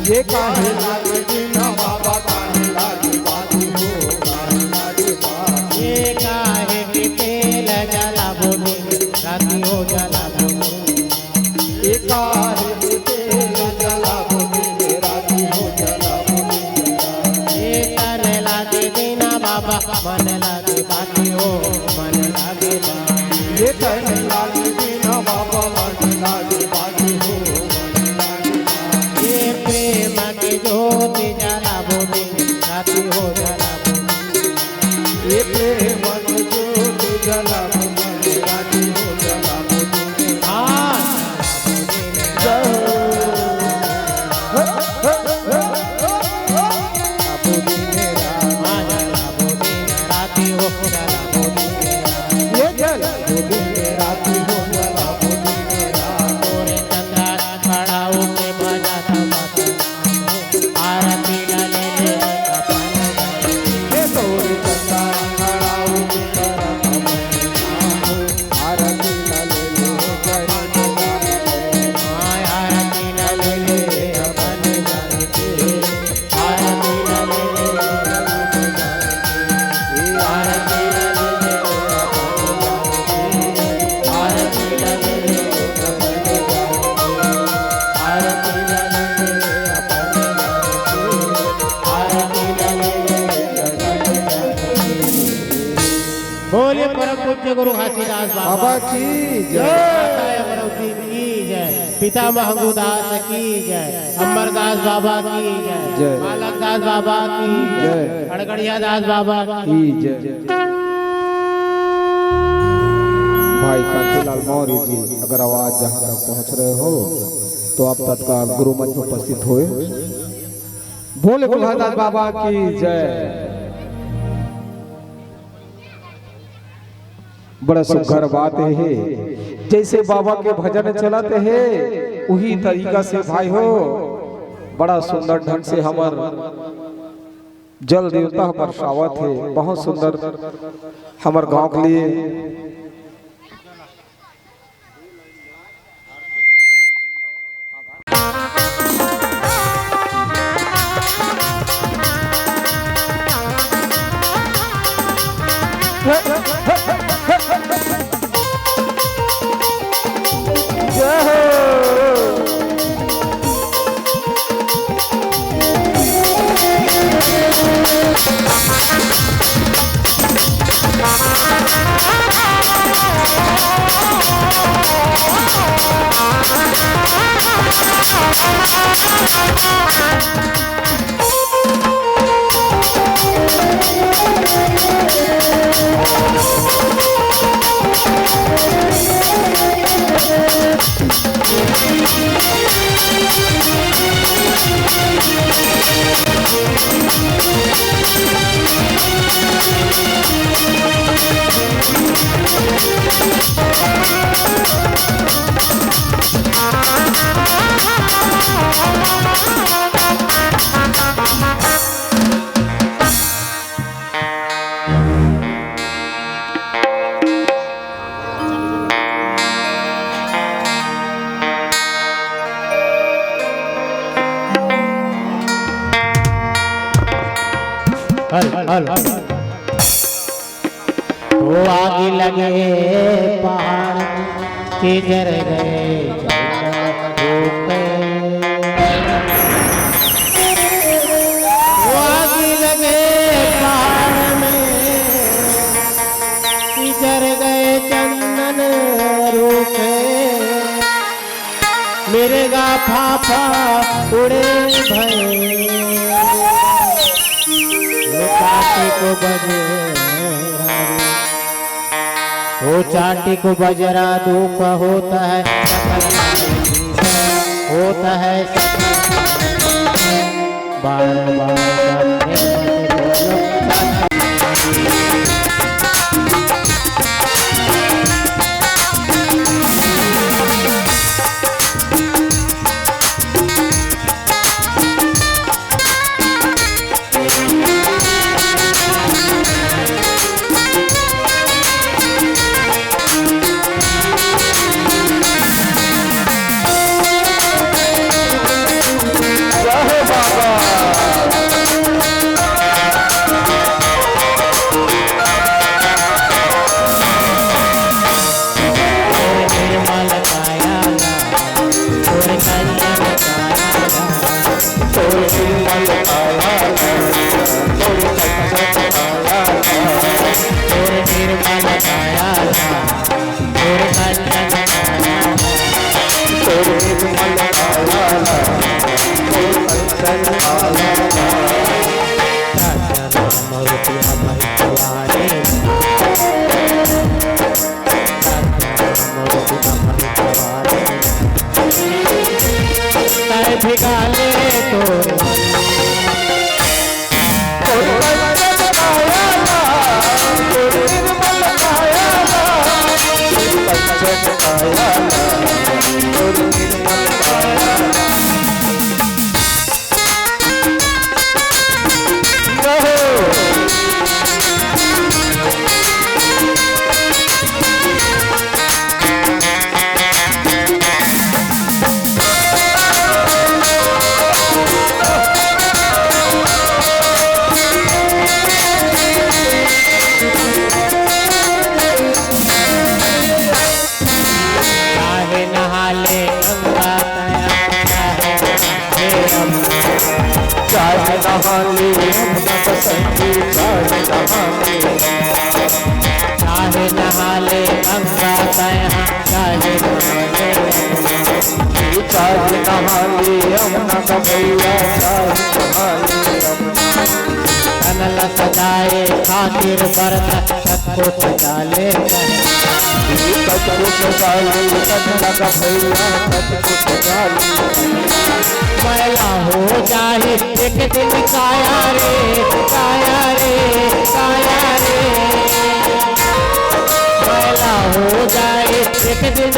ये काहे लागे बिना बाबा काहे लागे बाती हो काहे लागे बाती ये काहे के तेल जला बोले राती हो जला बोले ये काहे के तेल जला बोले राती हो जला बोले ये तन लागे बिना बाबा मन लागे बाती हो मन लागे बाती ये तन लागे बिना बाबा मन लागे बाती हो प्रेम के ज्योति जला बोले राती हो जला बोले ये प्रेम के ज्योति जला बोले राती हो जला बोले राती हो जला बोले ये जला बोले राती हो जला बोले तोरे चंद्रा खड़ा होके बजाता आरती ले ले अपन ये तोरे चंदा खड़ा होके आरती ले ले आरती ले ले अपन जान के आरती ले ले आरती ले ले आरती ले ले आरती ले बोलिए परम पूज्य गुरु घासीदास बाबा की जय जय की जय पिता महंगूदास की जय अमरदास बाबा की जय। जय बालकदास बाबा की जय। खड़गड़िया दास बाबा की की जय भाई कांतिलाल मौर्य जी अगर आवाज जहाँ तक पहुँच रहे हो तो आप तत्काल गुरु मंच में उपस्थित हुए बोले गुलहदास बाबा की जय। बड़ा सुघर बात है जैसे बाबा के भजन चलाते हैं वही तरीका से भाई हो बड़ा सुंदर ढंग से हमर जल देवता बरसावत है बहुत सुंदर हमर गांव के लिए वो आग लगे पहाड़ के जर गए वो आग लगे पहाड़ में जर गए चंदन रूपे मिर्गा फाफा उड़े भय वो चाटी को बजरा धूप होता है होता है बार बार भिगाले तो चाहे नहाले गंगा तया चाहे नहाले यमुना का भैया कनल सजाए खातिर बरत छत को सजा ले मैला हो जाए एक दिन काया रे काया रे काया रे मैला हो जाए एक दिन